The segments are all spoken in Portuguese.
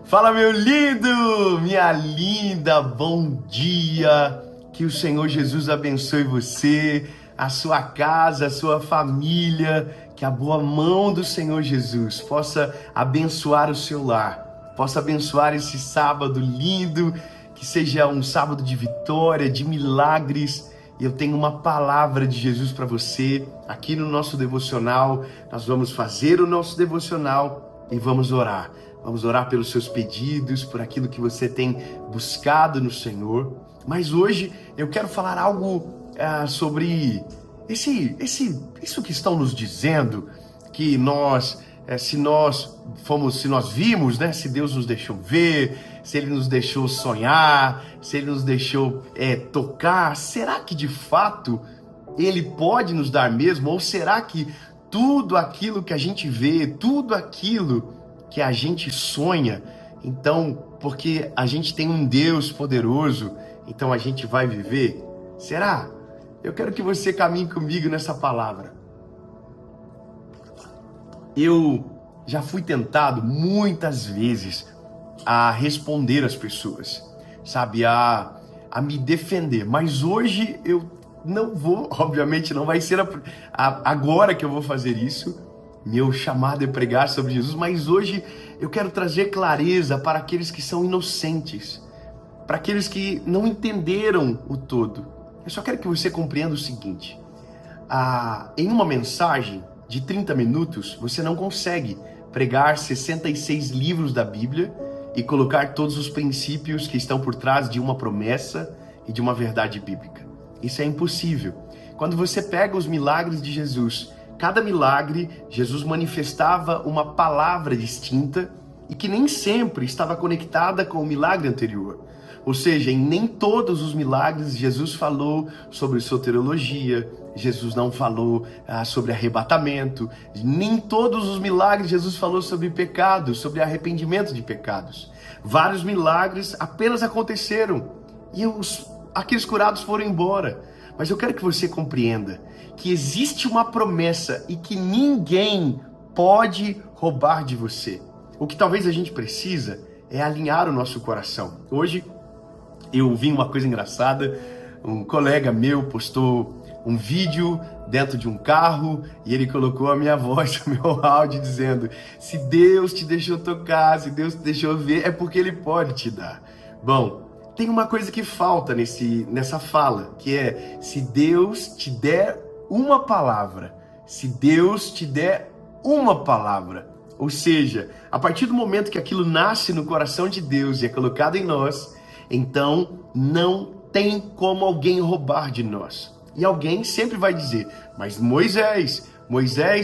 Fala, meu lindo, minha linda, bom dia. Que o Senhor Jesus abençoe você, a sua casa, a sua família. Que a boa mão do Senhor Jesus possa abençoar o seu lar, possa abençoar esse sábado lindo, que seja um sábado de vitória, de milagres. E eu tenho uma palavra de Jesus para você aqui no nosso devocional. Nós vamos fazer o nosso devocional e vamos orar. Vamos orar pelos seus pedidos, por aquilo que você tem buscado no Senhor. Mas hoje eu quero falar algo sobre isso que estão nos dizendo, que se nós vimos, né? Se Deus nos deixou ver, se Ele nos deixou sonhar, se Ele nos deixou tocar, será que de fato Ele pode nos dar mesmo? Ou será que tudo aquilo que a gente vê, tudo aquilo que a gente sonha, então, porque a gente tem um Deus poderoso, então a gente vai viver? Será? Eu quero que você caminhe comigo nessa palavra. Eu já fui tentado muitas vezes a responder às pessoas, sabe, a me defender, mas hoje eu não vou, obviamente não vai ser agora que eu vou fazer isso. Meu chamado é pregar sobre Jesus, mas hoje eu quero trazer clareza para aqueles que são inocentes, para aqueles que não entenderam o todo. Eu só quero que você compreenda o seguinte: em uma mensagem de 30 minutos, você não consegue pregar 66 livros da Bíblia e colocar todos os princípios que estão por trás de uma promessa e de uma verdade bíblica. Isso é impossível. Quando você pega os milagres de Jesus, cada milagre, Jesus manifestava uma palavra distinta e que nem sempre estava conectada com o milagre anterior. Ou seja, em nem todos os milagres Jesus falou sobre soteriologia, Jesus não falou sobre arrebatamento, nem todos os milagres Jesus falou sobre pecado, sobre arrependimento de pecados. Vários milagres apenas aconteceram e aqueles curados foram embora. Mas eu quero que você compreenda que existe uma promessa e que ninguém pode roubar de você. O que talvez a gente precisa é alinhar o nosso coração. Hoje eu vi uma coisa engraçada, um colega meu postou um vídeo dentro de um carro e ele colocou a minha voz, o meu áudio, dizendo: se Deus te deixou tocar, se Deus te deixou ver, é porque Ele pode te dar. Bom, tem uma coisa que falta nessa fala, que é: se Deus te der uma palavra, se Deus te der uma palavra. Ou seja, a partir do momento que aquilo nasce no coração de Deus e é colocado em nós, então não tem como alguém roubar de nós. E alguém sempre vai dizer: mas Moisés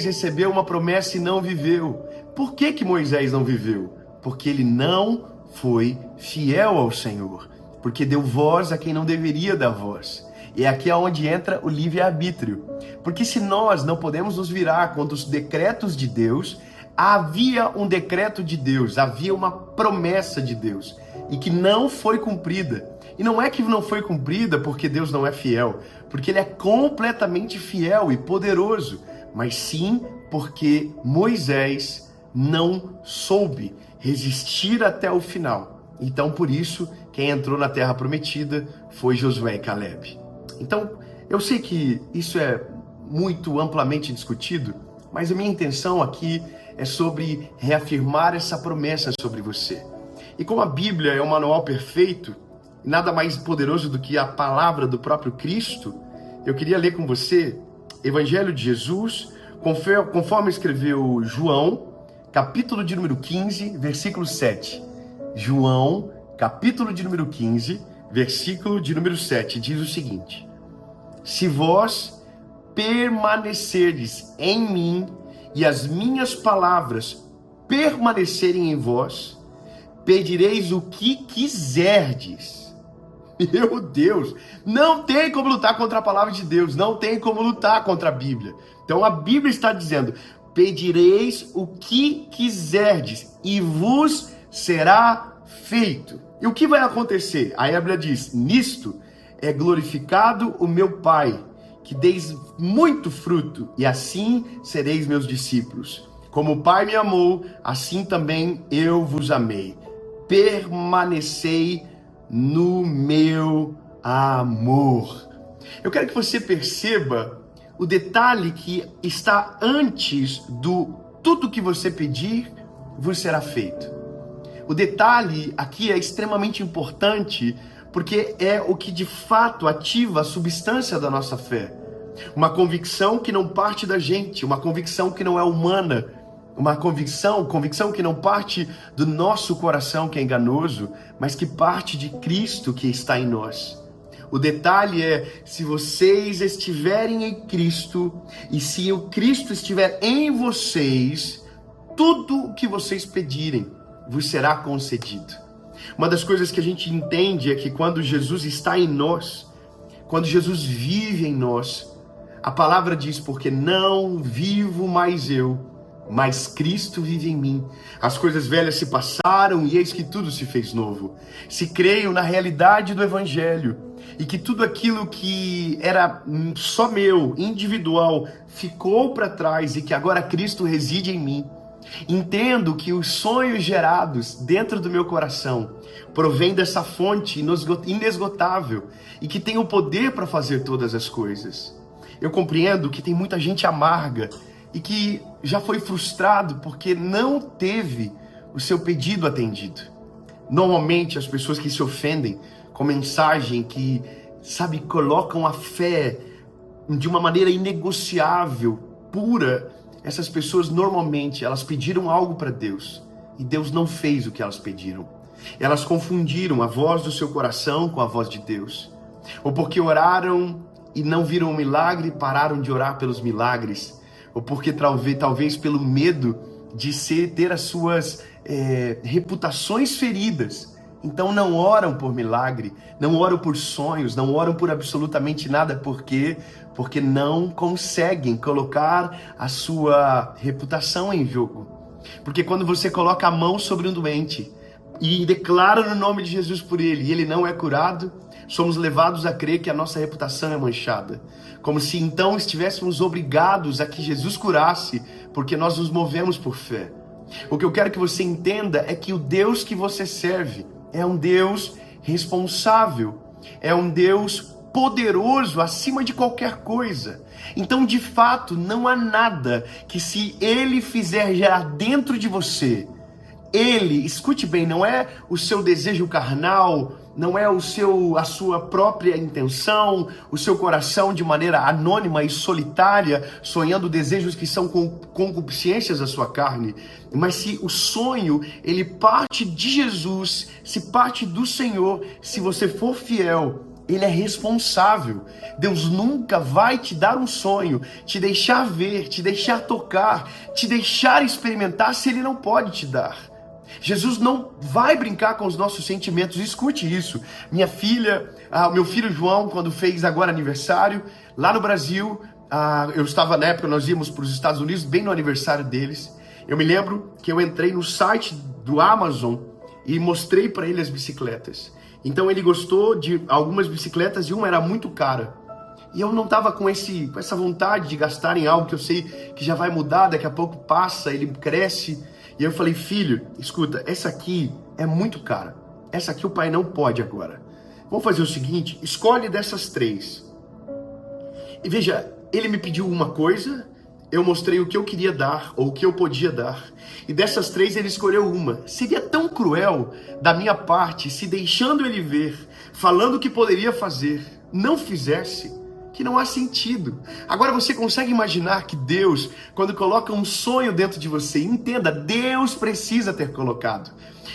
recebeu uma promessa e não viveu. Por que Moisés não viveu? Porque ele não foi fiel ao Senhor. Porque deu voz a quem não deveria dar voz. E aqui é onde entra o livre-arbítrio. Porque se nós não podemos nos virar contra os decretos de Deus, havia um decreto de Deus, havia uma promessa de Deus, e que não foi cumprida. E não é que não foi cumprida porque Deus não é fiel, porque Ele é completamente fiel e poderoso, mas sim porque Moisés não soube resistir até o final. Então, por isso, quem entrou na Terra Prometida foi Josué e Caleb. Então, eu sei que isso é muito amplamente discutido, mas a minha intenção aqui é sobre reafirmar essa promessa sobre você. E como a Bíblia é um manual perfeito, nada mais poderoso do que a palavra do próprio Cristo, eu queria ler com você Evangelho de Jesus, conforme escreveu João, capítulo de número 15, versículo 7. João, capítulo de número 15, versículo de número 7, diz o seguinte: se vós permanecerdes em mim e as minhas palavras permanecerem em vós, pedireis o que quiserdes. Meu Deus, não tem como lutar contra a palavra de Deus, não tem como lutar contra a Bíblia. Então a Bíblia está dizendo: pedireis o que quiserdes e vos será feito. E o que vai acontecer? A Bíblia diz: nisto é glorificado o meu Pai, que deis muito fruto, e assim sereis meus discípulos. Como o Pai me amou, assim também eu vos amei. permanecei no meu amor. Eu quero que você perceba o detalhe que está antes do tudo que você pedir, vos será feito. O detalhe aqui é extremamente importante, porque é o que de fato ativa a substância da nossa fé. Uma convicção que não parte da gente, uma convicção que não é humana, uma convicção que não parte do nosso coração, que é enganoso, mas que parte de Cristo que está em nós. O detalhe é, se vocês estiverem em Cristo, e se o Cristo estiver em vocês, tudo o que vocês pedirem vos será concedido. Uma das coisas que a gente entende é que quando Jesus está em nós, quando Jesus vive em nós, a palavra diz, porque não vivo mais eu, mas Cristo vive em mim. As coisas velhas se passaram e eis que tudo se fez novo. Se creio na realidade do Evangelho e que tudo aquilo que era só meu, individual, ficou para trás e que agora Cristo reside em mim, entendo que os sonhos gerados dentro do meu coração provêm dessa fonte inesgotável e que tem o poder para fazer todas as coisas. Eu compreendo que tem muita gente amarga e que já foi frustrado porque não teve o seu pedido atendido. Normalmente as pessoas que se ofendem com mensagem que, colocam a fé de uma maneira inegociável, pura, essas pessoas normalmente, elas pediram algo para Deus e Deus não fez o que elas pediram. Elas confundiram a voz do seu coração com a voz de Deus. Ou porque oraram e não viram o milagre, pararam de orar pelos milagres. Ou porque talvez pelo medo de ter as suas reputações feridas. Então não oram por milagre, não oram por sonhos, não oram por absolutamente nada. Por quê? Porque não conseguem colocar a sua reputação em jogo. Porque quando você coloca a mão sobre um doente e declara no nome de Jesus por ele, e ele não é curado, somos levados a crer que a nossa reputação é manchada. Como se então estivéssemos obrigados a que Jesus curasse, porque nós nos movemos por fé. O que eu quero que você entenda é que o Deus que você serve é um Deus responsável, é um Deus poderoso acima de qualquer coisa. Então, de fato, não há nada que, se Ele fizer gerar dentro de você, Ele, escute bem, não é o seu desejo carnal, não é a sua própria intenção, o seu coração de maneira anônima e solitária, sonhando desejos que são concupiscências da sua carne, mas se o sonho, ele parte de Jesus, se parte do Senhor, se você for fiel, Ele é responsável. Deus nunca vai te dar um sonho, te deixar ver, te deixar tocar, te deixar experimentar se Ele não pode te dar. Jesus não vai brincar com os nossos sentimentos. Escute isso. Minha filha, meu filho João, quando fez agora aniversário, lá no Brasil, eu estava na época, nós íamos para os Estados Unidos, bem no aniversário deles. Eu me lembro que eu entrei no site do Amazon e mostrei para ele as bicicletas. Então ele gostou de algumas bicicletas e uma era muito cara. E eu não estava com essa vontade de gastar em algo que eu sei que já vai mudar, daqui a pouco passa, ele cresce. E eu falei, filho, escuta, essa aqui é muito cara. Essa aqui o pai não pode agora. Vamos fazer o seguinte, escolhe dessas 3. E veja, ele me pediu uma coisa, eu mostrei o que eu queria dar, ou o que eu podia dar. E dessas 3 ele escolheu uma. Seria tão cruel da minha parte, se deixando ele ver, falando o que poderia fazer, não fizesse, que não há sentido. Agora você consegue imaginar que Deus, quando coloca um sonho dentro de você, entenda, Deus precisa ter colocado.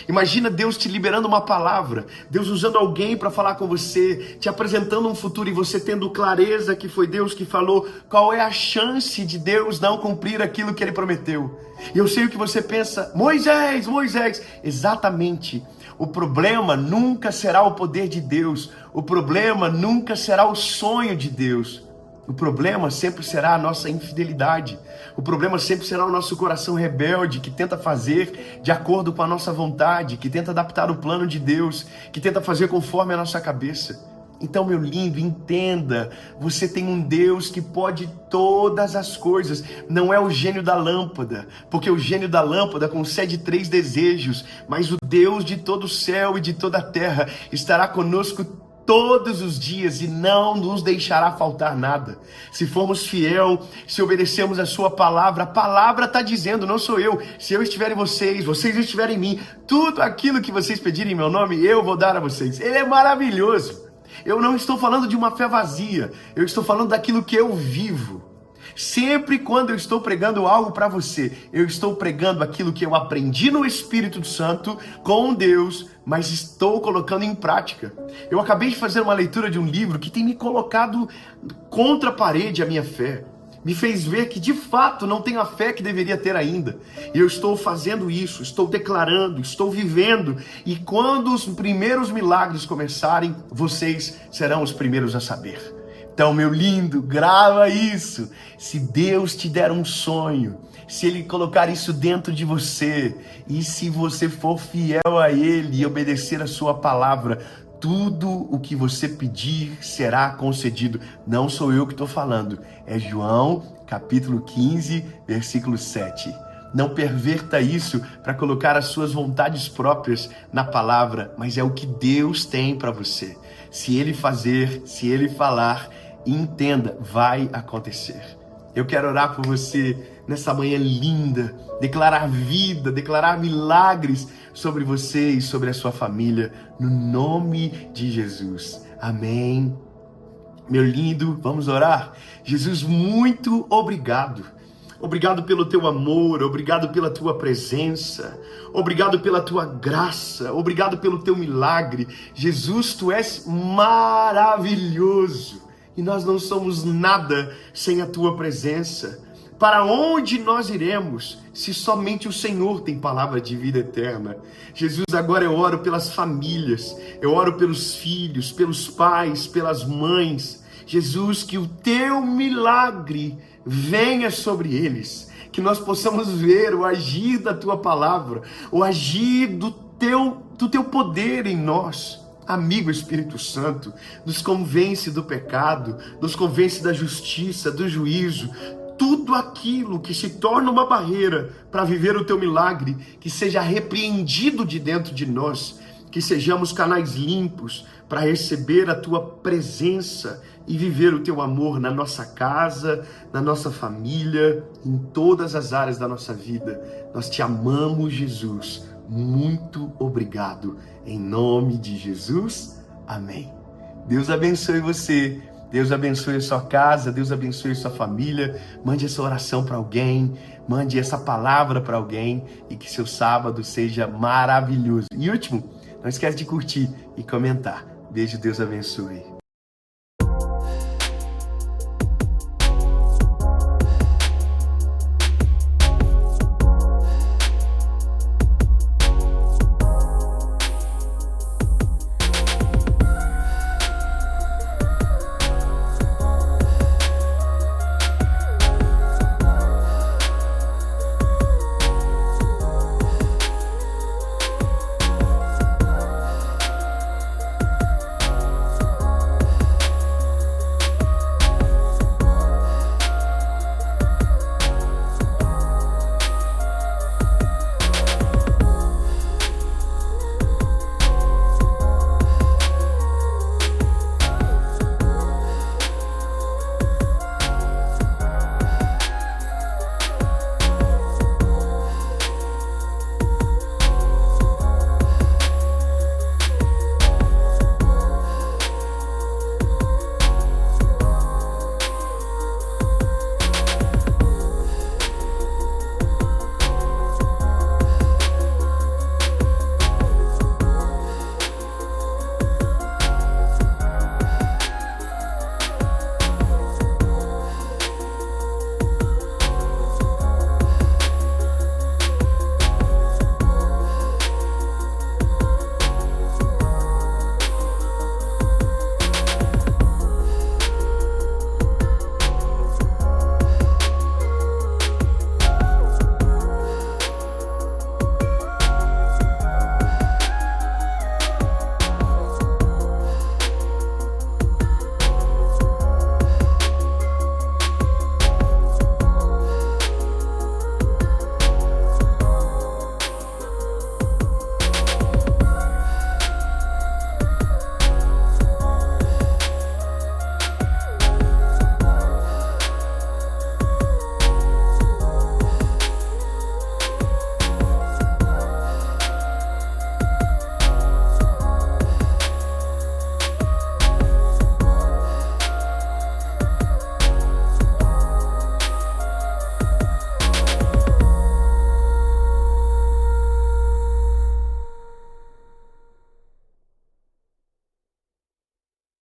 Imagina Deus te liberando uma palavra, Deus usando alguém para falar com você, te apresentando um futuro e você tendo clareza que foi Deus que falou. Qual é a chance de Deus não cumprir aquilo que Ele prometeu? E eu sei o que você pensa, Moisés, exatamente. O problema nunca será o poder de Deus. O problema nunca será o sonho de Deus. O problema sempre será a nossa infidelidade. O problema sempre será o nosso coração rebelde, que tenta fazer de acordo com a nossa vontade, que tenta adaptar o plano de Deus, que tenta fazer conforme a nossa cabeça. Então, meu lindo, entenda, você tem um Deus que pode todas as coisas. Não é o gênio da lâmpada, porque o gênio da lâmpada concede 3 desejos, mas o Deus de todo o céu e de toda a terra estará conosco todos os dias e não nos deixará faltar nada. Se formos fiel, se obedecermos a sua palavra, a palavra está dizendo, não sou eu. Se eu estiver em vocês, vocês estiverem em mim, tudo aquilo que vocês pedirem em meu nome, eu vou dar a vocês. Ele é maravilhoso. Eu não estou falando de uma fé vazia, eu estou falando daquilo que eu vivo. Sempre quando eu estou pregando algo para você, eu estou pregando aquilo que eu aprendi no Espírito Santo com Deus, mas estou colocando em prática. Eu acabei de fazer uma leitura de um livro que tem me colocado contra a parede a minha fé. Me fez ver que de fato não tenho a fé que deveria ter ainda. E eu estou fazendo isso, estou declarando, estou vivendo. E quando os primeiros milagres começarem, vocês serão os primeiros a saber. Então, meu lindo, grava isso. Se Deus te der um sonho, se Ele colocar isso dentro de você, e se você for fiel a Ele e obedecer a sua palavra, tudo o que você pedir será concedido. Não sou eu que estou falando, é João capítulo 15, versículo 7. Não perverta isso para colocar as suas vontades próprias na palavra, mas é o que Deus tem para você. Se Ele fazer, se Ele falar, entenda, vai acontecer. Eu quero orar por você nessa manhã linda, declarar vida, declarar milagres sobre você e sobre a sua família, no nome de Jesus. Amém. Meu lindo, vamos orar? Jesus, muito obrigado. Obrigado pelo teu amor, obrigado pela tua presença, obrigado pela tua graça, obrigado pelo teu milagre. Jesus, tu és maravilhoso e nós não somos nada sem a tua presença. Para onde nós iremos se somente o Senhor tem palavra de vida eterna? Jesus, agora eu oro pelas famílias, eu oro pelos filhos, pelos pais, pelas mães. Jesus, que o teu milagre venha sobre eles, que nós possamos ver o agir da tua palavra, o agir do teu poder em nós. Amigo Espírito Santo, nos convence do pecado, nos convence da justiça, do juízo, tudo aquilo que se torna uma barreira para viver o teu milagre, que seja repreendido de dentro de nós, que sejamos canais limpos para receber a tua presença e viver o teu amor na nossa casa, na nossa família, em todas as áreas da nossa vida. Nós te amamos, Jesus. Muito obrigado. Em nome de Jesus, amém. Deus abençoe você. Deus abençoe a sua casa, Deus abençoe a sua família. Mande essa oração para alguém, mande essa palavra para alguém e que seu sábado seja maravilhoso. E último, não esquece de curtir e comentar. Beijo, Deus abençoe.